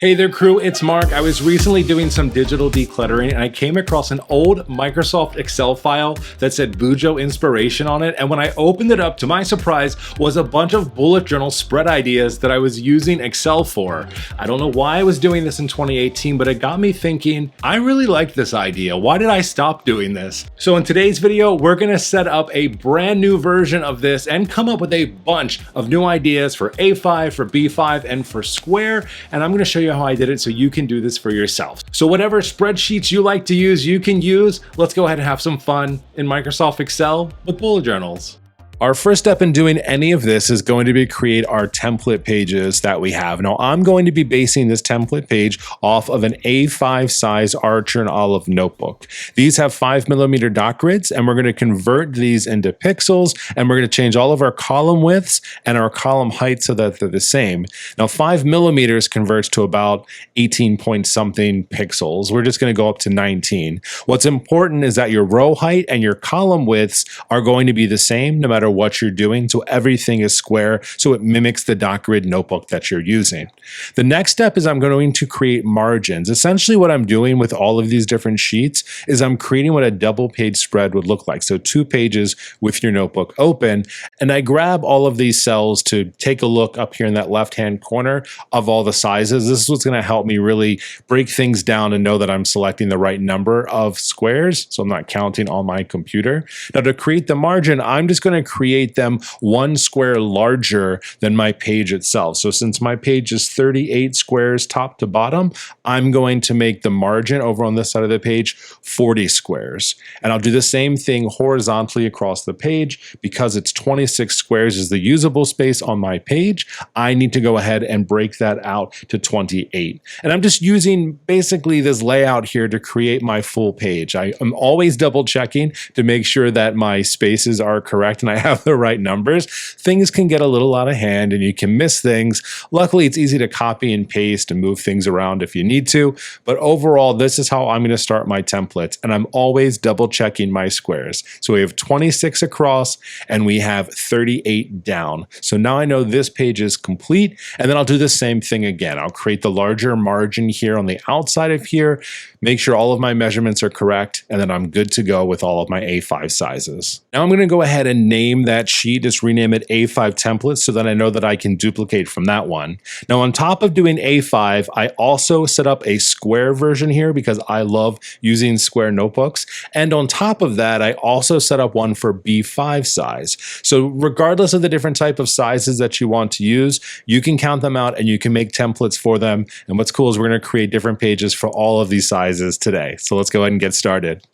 Hey there crew, it's Mark. I was recently doing some digital decluttering and I came across an old Microsoft Excel file that said Bujo Inspiration on it, and when I opened it up, to my surprise, was a bunch of bullet journal spread ideas that I was using Excel for. I don't know why I was doing this in 2018, but it got me thinking, I really liked this idea. Why did I stop doing this? So in today's video, we're gonna set up a brand new version of this and come up with a bunch of new ideas for A5, for B5, and for Square, and I'm gonna show you how I did it so you can do this for yourself. So whatever spreadsheets you like to use, you can use. Let's go ahead and have some fun in Microsoft Excel with bullet journals. Our first step in doing any of this is going to be create our template pages that we have. Now, I'm going to be basing this template page off of an A5 size Archer and Olive notebook. These have 5mm dot grids, and we're going to convert these into pixels, and we're going to change all of our column widths and our column heights so that they're the same. Now, 5mm converts to about 18 point something pixels. We're just going to go up to 19. What's important is that your row height and your column widths are going to be the same no matter what you're doing, so everything is square, so it mimics the dot grid notebook that you're using. The next step is I'm going to create margins. Essentially what I'm doing with all of these different sheets is I'm creating what a double page spread would look like. So 2 pages with your notebook open, and I grab all of these cells to take a look up here in that left-hand corner of all the sizes. This is what's going to help me really break things down and know that I'm selecting the right number of squares, so I'm not counting on my computer. Now to create the margin, I'm just going to create them 1 square larger than my page itself. So since my page is 38 squares top to bottom, I'm going to make the margin over on this side of the page 40 squares. And I'll do the same thing horizontally across the page. Because it's 26 squares is the usable space on my page, I need to go ahead and break that out to 28. And I'm just using basically this layout here to create my full page. I am always double checking to make sure that my spaces are correct and I have the right numbers. Things can get a little out of hand and you can miss things. Luckily, it's easy to copy and paste and move things around if you need to. But overall, this is how I'm going to start my templates. And I'm always double checking my squares. So we have 26 across and we have 38 down. So now I know this page is complete. And then I'll do the same thing again. I'll create the larger margin here on the outside of here, make sure all of my measurements are correct, and then I'm good to go with all of my A5 sizes. Now I'm going to go ahead and name that sheet, just rename it A5 templates so that I know that I can duplicate from that one. Now on top of doing A5, I also set up a square version here because I love using square notebooks. And on top of that, I also set up one for B5 size. So regardless of the different type of sizes that you want to use, you can count them out and you can make templates for them. And what's cool is we're going to create different pages for all of these sizes today. So let's go ahead and get started.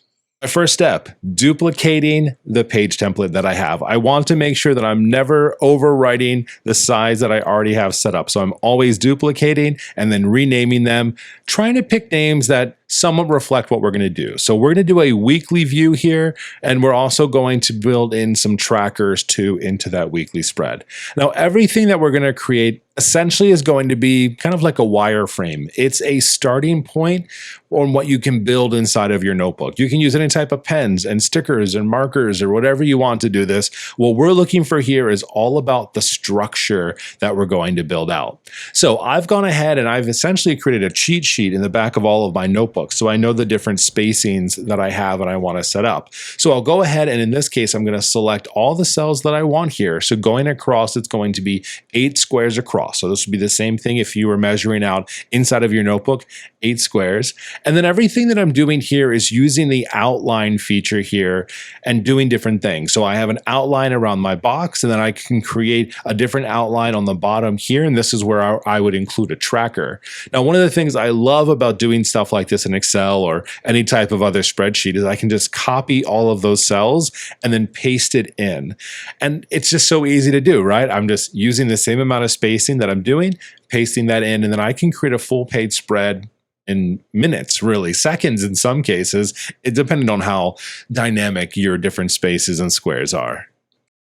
My first step, duplicating the page template that I have. I want to make sure that I'm never overwriting the size that I already have set up. So I'm always duplicating and then renaming them, trying to pick names that somewhat reflect what we're going to do. So we're going to do a weekly view here, and we're also going to build in some trackers too into that weekly spread. Now, everything that we're going to create essentially is going to be kind of like a wireframe. It's a starting point on what you can build inside of your notebook. You can use any type of pens and stickers and markers or whatever you want to do this. What we're looking for here is all about the structure that we're going to build out. So I've gone ahead and I've essentially created a cheat sheet in the back of all of my notebooks. So I know the different spacings that I have and I want to set up. So I'll go ahead and in this case, I'm going to select all the cells that I want here. So going across, it's going to be 8 squares across. So this would be the same thing if you were measuring out inside of your notebook, 8 squares. And then everything that I'm doing here is using the outline feature here and doing different things. So I have an outline around my box, and then I can create a different outline on the bottom here. And this is where I would include a tracker. Now, one of the things I love about doing stuff like this in Excel or any type of other spreadsheet is I can just copy all of those cells and then paste it in. And it's just so easy to do, right? I'm just using the same amount of spacing that I'm doing, pasting that in, and then I can create a full page spread in minutes, really, seconds in some cases, it depending on how dynamic your different spaces and squares are.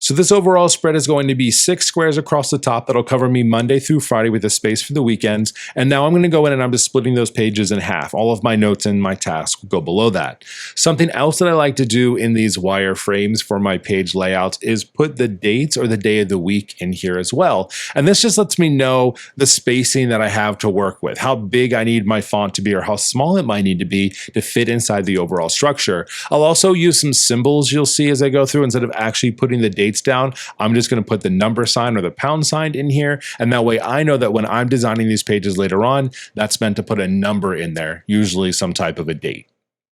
So this overall spread is going to be 6 squares across the top that'll cover me Monday through Friday with a space for the weekends. And now I'm going to go in and I'm just splitting those pages in half. All of my notes and my tasks will go below that. Something else that I like to do in these wireframes for my page layouts is put the dates or the day of the week in here as well. And this just lets me know the spacing that I have to work with, how big I need my font to be or how small it might need to be to fit inside the overall structure. I'll also use some symbols you'll see as I go through. Instead of actually putting the dates down, I'm just going to put the number sign or the pound sign in here. And that way I know that when I'm designing these pages later on, that's meant to put a number in there, usually some type of a date.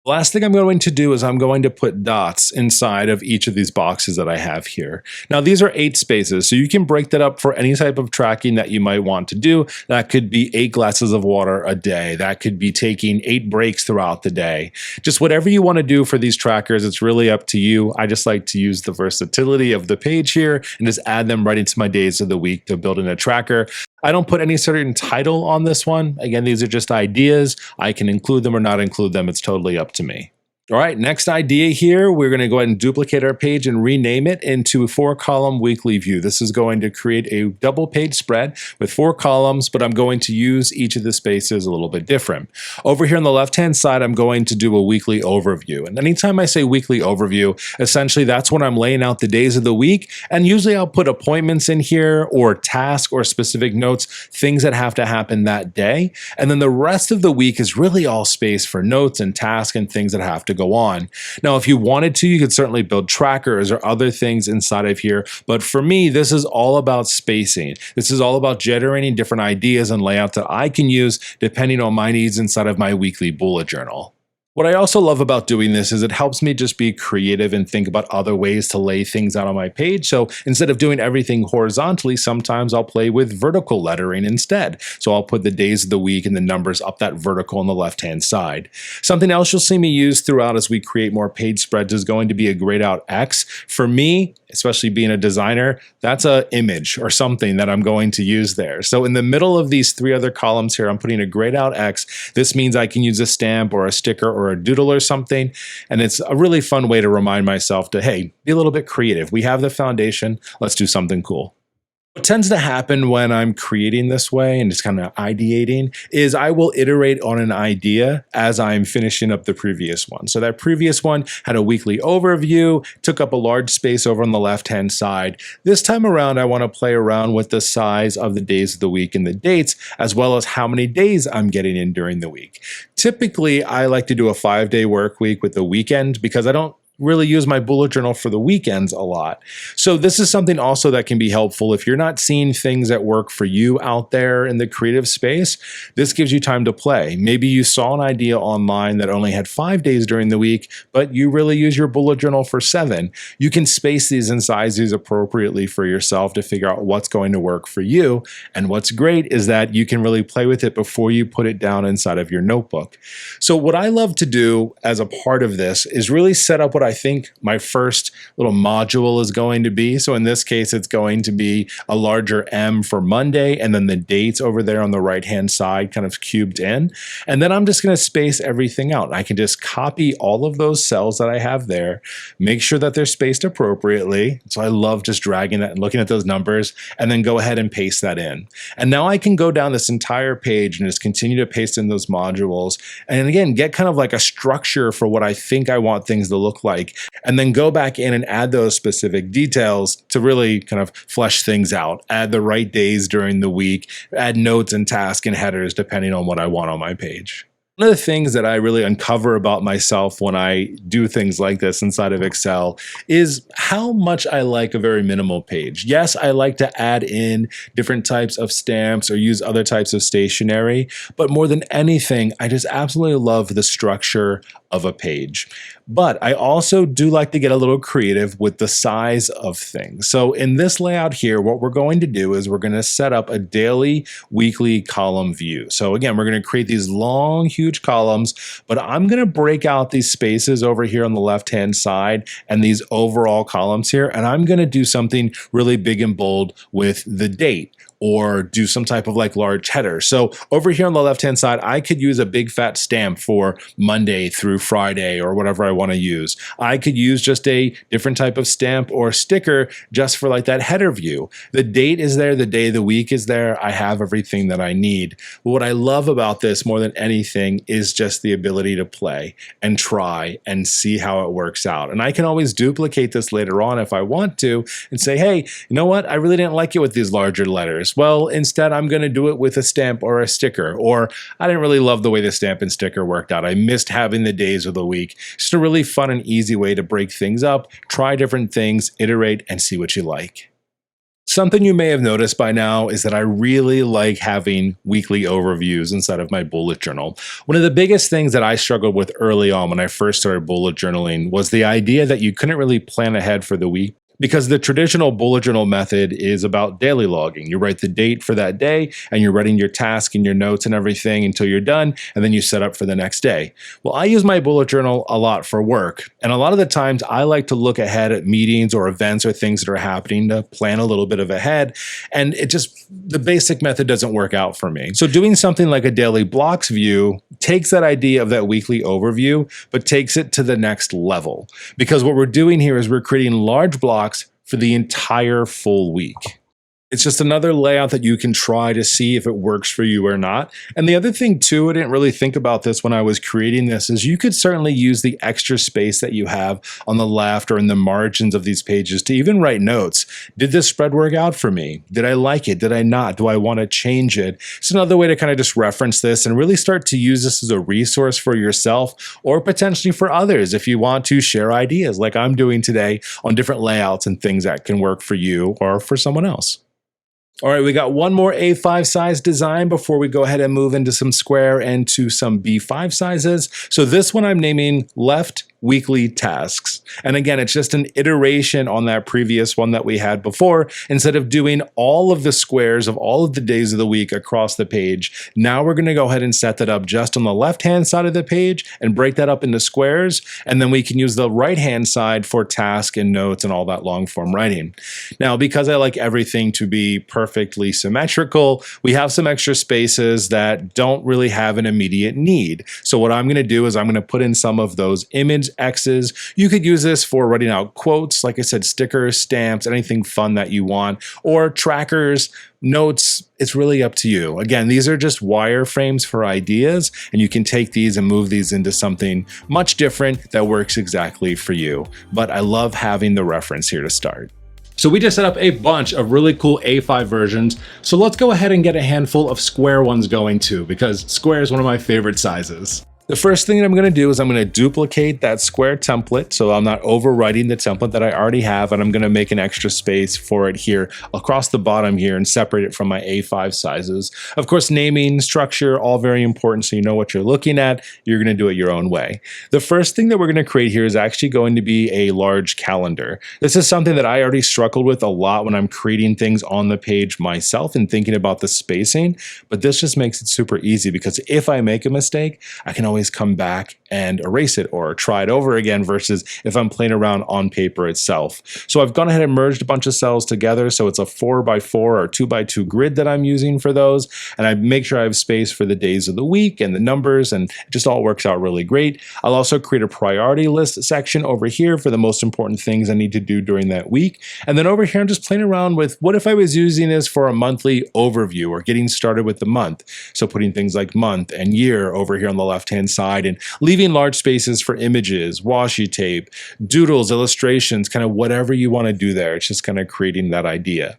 The last thing I'm going to do is I'm going to put dots inside of each of these boxes that I have here. Now these are 8 spaces, so you can break that up for any type of tracking that you might want to do. That could be 8 glasses of water a day. That could be taking 8 breaks throughout the day. Just whatever you want to do for these trackers, it's really up to you. I just like to use the versatility of the page here and just add them right into my days of the week to build in a tracker. I don't put any certain title on this one. Again, these are just ideas. I can include them or not include them. It's totally up to me. All right, next idea here, we're going to go ahead and duplicate our page and rename it into a 4-column weekly view. This is going to create a double page spread with 4 columns, but I'm going to use each of the spaces a little bit different. Over here on the left-hand side, I'm going to do a weekly overview. And anytime I say weekly overview, essentially that's when I'm laying out the days of the week. And usually I'll put appointments in here or tasks or specific notes, things that have to happen that day. And then the rest of the week is really all space for notes and tasks and things that have to go on. Now, if you wanted to, you could certainly build trackers or other things inside of here. But for me, this is all about spacing. This is all about generating different ideas and layouts that I can use depending on my needs inside of my weekly bullet journal. What I also love about doing this is it helps me just be creative and think about other ways to lay things out on my page. So instead of doing everything horizontally, sometimes I'll play with vertical lettering instead. So I'll put the days of the week and the numbers up that vertical on the left-hand side. Something else you'll see me use throughout as we create more page spreads is going to be a grayed out X. For me, especially being a designer, that's an image or something that I'm going to use there. So in the middle of these 3 other columns here, I'm putting a grayed out X. This means I can use a stamp or a sticker or a doodle or something. And it's a really fun way to remind myself to, hey, be a little bit creative. We have the foundation. Let's do something cool. What tends to happen when I'm creating this way and just kind of ideating is I will iterate on an idea as I'm finishing up the previous one. So that previous one had a weekly overview, took up a large space over on the left-hand side. This time around, I want to play around with the size of the days of the week and the dates, as well as how many days I'm getting in during the week. Typically, I like to do a 5-day work week with the weekend because I don't really use my bullet journal for the weekends a lot. So this is something also that can be helpful if you're not seeing things that work for you out there in the creative space. This gives you time to play. Maybe you saw an idea online that only had 5 days during the week, but you really use your bullet journal for 7. You can space these and size these appropriately for yourself to figure out what's going to work for you. And what's great is that you can really play with it before you put it down inside of your notebook. So what I love to do as a part of this is really set up what I think my first little module is going to be. So in this case, it's going to be a larger M for Monday, and then the dates over there on the right-hand side kind of cubed in. And then I'm just going to space everything out. I can just copy all of those cells that I have there, make sure that they're spaced appropriately. So I love just dragging that and looking at those numbers, and then go ahead and paste that in. And now I can go down this entire page and just continue to paste in those modules. And again, get kind of like a structure for what I think I want things to look like. And then go back in and add those specific details to really kind of flesh things out. Add the right days during the week, add notes and tasks and headers depending on what I want on my page. One of the things that I really uncover about myself when I do things like this inside of Excel is how much I like a very minimal page. Yes, I like to add in different types of stamps or use other types of stationery, but more than anything, I just absolutely love the structure of a page. But I also do like to get a little creative with the size of things. So in this layout here, what we're going to do is we're going to set up a daily, weekly column view. So again, we're going to create these long, huge columns, but I'm going to break out these spaces over here on the left-hand side and these overall columns here, and I'm going to do something really big and bold with the date. or do some type of like large header. So over here on the left-hand side, I could use a big fat stamp for Monday through Friday or whatever I want to use. I could use just a different type of stamp or sticker just for like that header view. The date is there, the day of the week is there. I have everything that I need. But what I love about this more than anything is just the ability to play and try and see how it works out. And I can always duplicate this later on if I want to and say, hey, you know what? I really didn't like it with these larger letters. Well, instead, I'm going to do it with a stamp or a sticker. Or I didn't really love the way the stamp and sticker worked out. I missed having the days of the week. Just a really fun and easy way to break things up, try different things, iterate, and see what you like. Something you may have noticed by now is that I really like having weekly overviews inside of my bullet journal. One of the biggest things that I struggled with early on when I first started bullet journaling was the idea that you couldn't really plan ahead for the week, because the traditional bullet journal method is about daily logging. You write the date for that day and you're writing your task and your notes and everything until you're done, and then you set up for the next day. Well, I use my bullet journal a lot for work, and a lot of the times I like to look ahead at meetings or events or things that are happening to plan a little bit of ahead, and the basic method doesn't work out for me. So doing something like a daily blocks view takes that idea of that weekly overview, but takes it to the next level. Because what we're doing here is we're creating large blocks for the entire full week. It's just another layout that you can try to see if it works for you or not. And the other thing too, I didn't really think about this when I was creating this, is you could certainly use the extra space that you have on the left or in the margins of these pages to even write notes. Did this spread work out for me? Did I like it? Did I not? Do I want to change it? It's another way to kind of just reference this and really start to use this as a resource for yourself or potentially for others if you want to share ideas like I'm doing today on different layouts and things that can work for you or for someone else. All right, we got one more A5 size design before we go ahead and move into some square and to some B5 sizes. So this one I'm naming Left Weekly Tasks. And again, it's just an iteration on that previous one that we had before. Instead of doing all of the squares of all of the days of the week across the page, now we're going to go ahead and set that up just on the left-hand side of the page and break that up into squares. And then we can use the right-hand side for task and notes and all that long-form writing. Now, because I like everything to be perfectly symmetrical, we have some extra spaces that don't really have an immediate need. So what I'm going to do is I'm going to put in some of those image X's. You could use this for writing out quotes, like I said, stickers, stamps, anything fun that you want, or trackers, notes. It's really up to you. Again, these are just wireframes for ideas, and you can take these and move these into something much different that works exactly for you. But I love having the reference here to start. So we just set up a bunch of really cool A5 versions. So let's go ahead and get a handful of square ones going too, because square is one of my favorite sizes. The first thing that I'm going to do is I'm going to duplicate that square template, so I'm not overwriting the template that I already have, and I'm going to make an extra space for it here across the bottom here and separate it from my A5 sizes. Of course, naming, structure, all very important, so you know what you're looking at. You're going to do it your own way. The first thing that we're going to create here is actually going to be a large calendar. This is something that I already struggled with a lot when I'm creating things on the page myself and thinking about the spacing, but this just makes it super easy, because if I make a mistake, I can always come back and erase it or try it over again, versus if I'm playing around on paper itself. So I've gone ahead and merged a bunch of cells together, so it's a 4x4 or 2x2 grid that I'm using for those, and I make sure I have space for the days of the week and the numbers, and it just all works out really great. I'll also create a priority list section over here for the most important things I need to do during that week, and then over here I'm just playing around with what if I was using this for a monthly overview or getting started with the month. So putting things like month and year over here on the left-hand side, and leaving large spaces for images, washi tape, doodles, illustrations, kind of whatever you want to do there. It's just kind of creating that idea.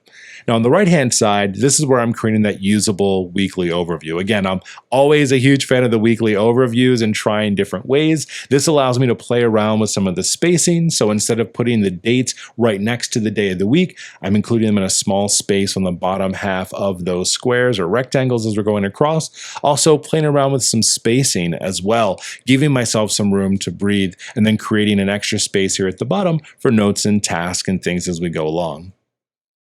Now on the right-hand side, this is where I'm creating that usable weekly overview. Again, I'm always a huge fan of the weekly overviews and trying different ways. This allows me to play around with some of the spacing. So instead of putting the dates right next to the day of the week, I'm including them in a small space on the bottom half of those squares or rectangles as we're going across. Also playing around with some spacing as well, giving myself some room to breathe, and then creating an extra space here at the bottom for notes and tasks and things as we go along.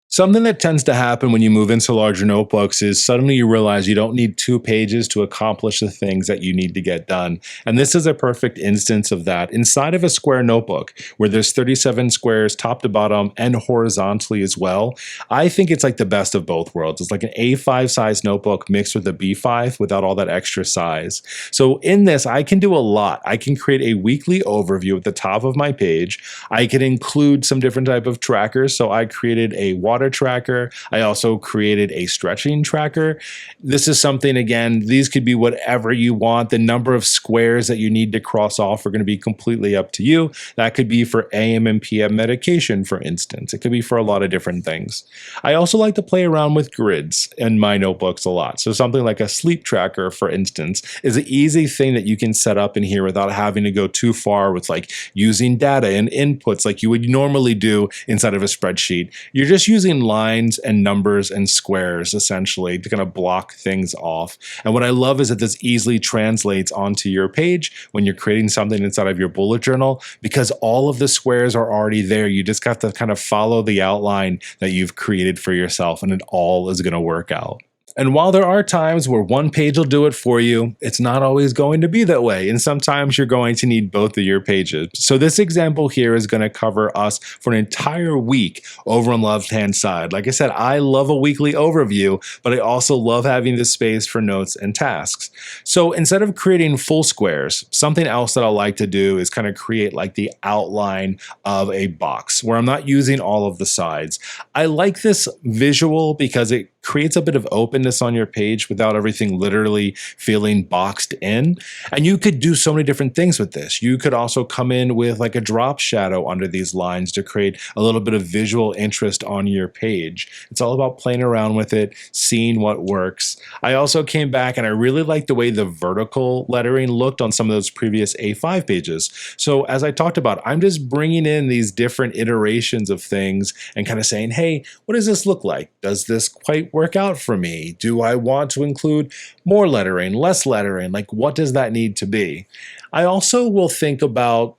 Something that tends to happen when you move into larger notebooks is suddenly you realize you don't need 2 pages to accomplish the things that you need to get done. And this is a perfect instance of that inside of a square notebook where there's 37 squares top to bottom and horizontally as well. I think it's like the best of both worlds. It's like an A5 size notebook mixed with a B5 without all that extra size. So in this, I can do a lot. I can create a weekly overview at the top of my page. I can include some different type of trackers. So I created a water tracker. I also created a stretching tracker. This is something, again, these could be whatever you want. The number of squares that you need to cross off are going to be completely up to you. That could be for AM and PM medication, for instance. It could be for a lot of different things. I also like to play around with grids in my notebooks a lot. So something like a sleep tracker, for instance, is an easy thing that you can set up in here without having to go too far with like using data and inputs like you would normally do inside of a spreadsheet. You're just using lines and numbers and squares essentially to kind of block things off. And what I love is that this easily translates onto your page when you're creating something inside of your bullet journal because all of the squares are already there. You just got to kind of follow the outline that you've created for yourself and it all is going to work out. And while there are times where one page will do it for you, it's not always going to be that way. And sometimes you're going to need both of your pages. So this example here is going to cover us for an entire week over on the left-hand side. Like I said, I love a weekly overview, but I also love having the space for notes and tasks. So instead of creating full squares, something else that I like to do is kind of create like the outline of a box where I'm not using all of the sides. I like this visual because it creates a bit of openness on your page without everything literally feeling boxed in. And you could do so many different things with this. You could also come in with like a drop shadow under these lines to create a little bit of visual interest on your page. It's all about playing around with it, seeing what works. I also came back and I really liked the way the vertical lettering looked on some of those previous A5 pages. So as I talked about, I'm just bringing in these different iterations of things and kind of saying, hey, what does this look like? Does this quite work out for me? Do I want to include more lettering, less lettering? Like, what does that need to be? I also will think about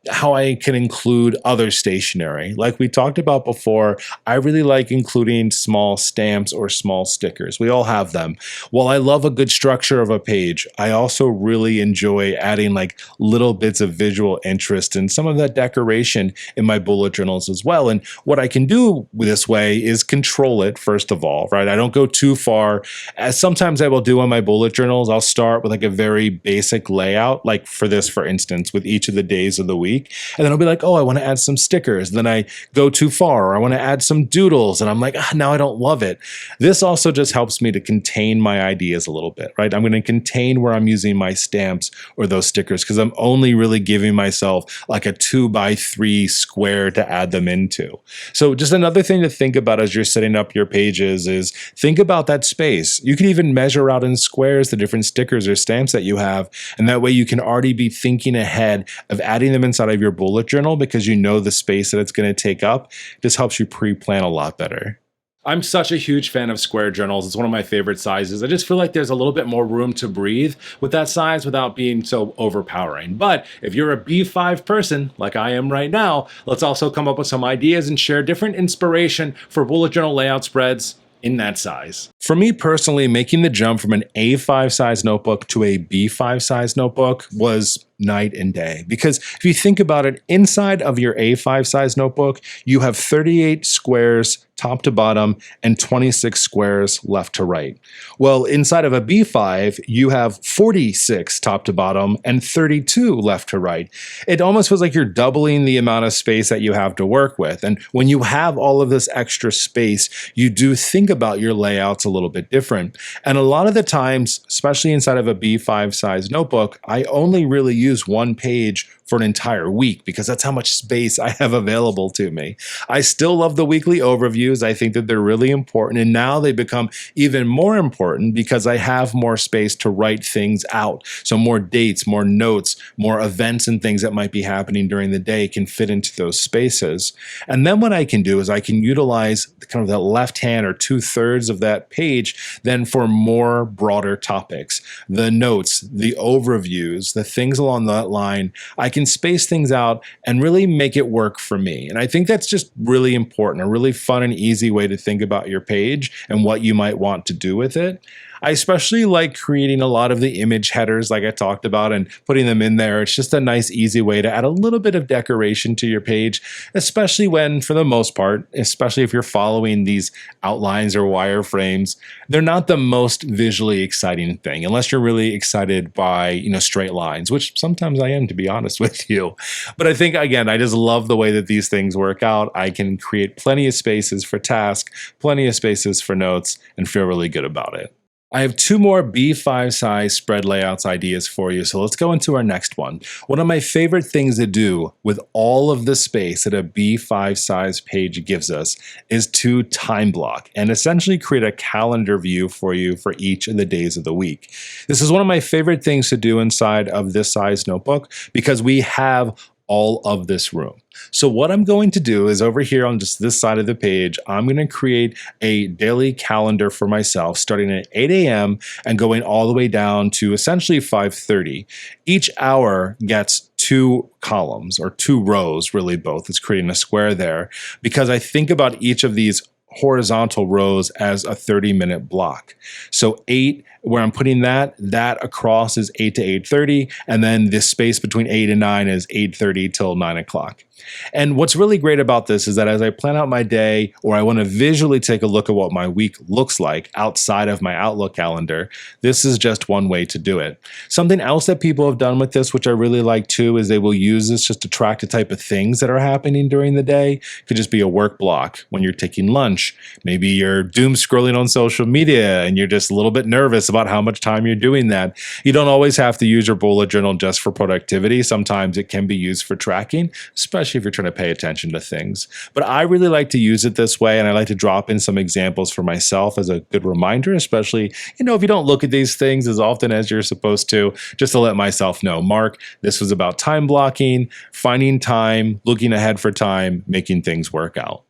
how I can include other stationery. Like we talked about before, I really like including small stamps or small stickers. We all have them. While I love a good structure of a page, I also really enjoy adding like little bits of visual interest and some of that decoration in my bullet journals as well. And what I can do this way is control it, first of all, right? I don't go too far. As sometimes I will do on my bullet journals, I'll start with like a very basic layout, like for this, for instance, with each of the days of the week. And then I'll be like, oh, I want to add some stickers. And then I go too far, or I want to add some doodles. And I'm like, now I don't love it. This also just helps me to contain my ideas a little bit, right? I'm going to contain where I'm using my stamps or those stickers because I'm only really giving myself like a 2x3 square to add them into. So just another thing to think about as you're setting up your pages is think about that space. You can even measure out in squares the different stickers or stamps that you have. And that way you can already be thinking ahead of adding them inside of your bullet journal because you know the space that it's going to take up. This helps you pre-plan a lot better. I'm such a huge fan of square journals. It's one of my favorite sizes. I just feel like there's a little bit more room to breathe with that size without being so overpowering. But if you're a B5 person, like I am right now, let's also come up with some ideas and share different inspiration for bullet journal layout spreads in that size. For me personally, making the jump from an A5 size notebook to a B5 size notebook was night and day. Because if you think about it, inside of your A5 size notebook, you have 38 squares top to bottom and 26 squares left to right. Well, inside of a B5, you have 46 top to bottom and 32 left to right. It almost feels like you're doubling the amount of space that you have to work with. And when you have all of this extra space, you do think about your layouts a little bit different. And a lot of the times, especially inside of a B5 size notebook, I only really use one page for an entire week because that's how much space I have available to me. I still love the weekly overviews. I think that they're really important. And now they become even more important because I have more space to write things out. So more dates, more notes, more events and things that might be happening during the day can fit into those spaces. And then what I can do is I can utilize kind of the left hand or 2/3 of that page then for more broader topics. The notes, the overviews, the things along that line, I can can space things out and really make it work for me. And I think that's just really important, a really fun and easy way to think about your page and what you might want to do with it. I especially like creating a lot of the image headers like I talked about and putting them in there. It's just a nice, easy way to add a little bit of decoration to your page, especially when, for the most part, especially if you're following these outlines or wireframes, they're not the most visually exciting thing, unless you're really excited by, straight lines, which sometimes I am, to be honest with you. But I think, again, I just love the way that these things work out. I can create plenty of spaces for tasks, plenty of spaces for notes, and feel really good about it. I have 2 more B5 size spread layouts ideas for you, so let's go into our next one. One of my favorite things to do with all of the space that a B5 size page gives us is to time block and essentially create a calendar view for you for each of the days of the week. This is one of my favorite things to do inside of this size notebook because we have all of this room. So what I'm going to do is over here on just this side of the page, I'm going to create a daily calendar for myself starting at 8 a.m. and going all the way down to essentially 5:30. Each hour gets 2 columns or 2 rows, really both. It's creating a square there because I think about each of these horizontal rows as a 30-minute block. So 8, where I'm putting that across is 8 to 8:30, and then this space between 8 and 9 is 8:30 till 9 o'clock. And what's really great about this is that as I plan out my day, or I want to visually take a look at what my week looks like outside of my Outlook calendar, this is just one way to do it. Something else that people have done with this, which I really like too, is they will use this just to track the type of things that are happening during the day. It could just be a work block when you're taking lunch. Maybe you're doom scrolling on social media and you're just a little bit nervous about how much time you're doing that. You don't always have to use your bullet journal just for productivity. Sometimes it can be used for tracking, especially if you're trying to pay attention to things. But I really like to use it this way, and I like to drop in some examples for myself as a good reminder, especially, if you don't look at these things as often as you're supposed to, just to let myself know, Mark, this was about time blocking, finding time, looking ahead for time, making things work out.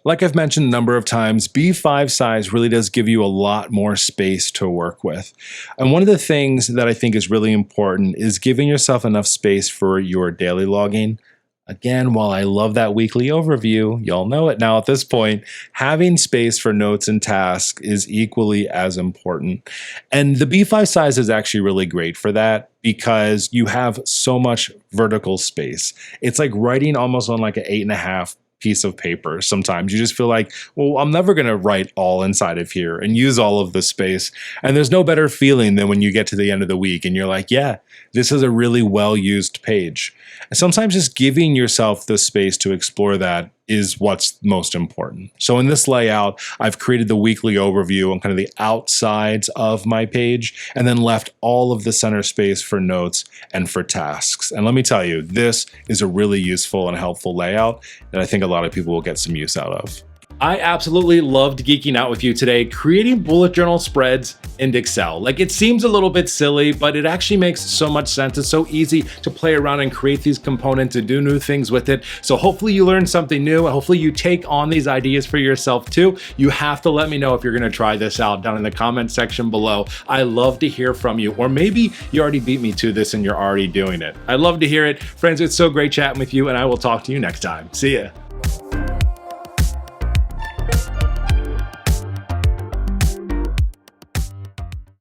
Like I've mentioned a number of times, B5 size really does give you a lot more space to work with. And one of the things that I think is really important is giving yourself enough space for your daily logging. Again, while I love that weekly overview, y'all know it now at this point, having space for notes and tasks is equally as important. And the B5 size is actually really great for that because you have so much vertical space. It's like writing almost on like an 8.5 piece of paper. Sometimes you just feel like, well, I'm never going to write all inside of here and use all of the space. And there's no better feeling than when you get to the end of the week and you're like, yeah, this is a really well-used page. And sometimes just giving yourself the space to explore that is what's most important. So in this layout, I've created the weekly overview on kind of the outsides of my page and then left all of the center space for notes and for tasks. And let me tell you, this is a really useful and helpful layout that I think a lot of people will get some use out of. I absolutely loved geeking out with you today, creating bullet journal spreads in Excel. Like, it seems a little bit silly, but it actually makes so much sense. It's so easy to play around and create these components and do new things with it. So hopefully you learned something new. Hopefully you take on these ideas for yourself too. You have to let me know if you're gonna try this out down in the comment section below. I love to hear from you. Or maybe you already beat me to this and you're already doing it. I'd love to hear it. Friends, it's so great chatting with you, and I will talk to you next time. See ya.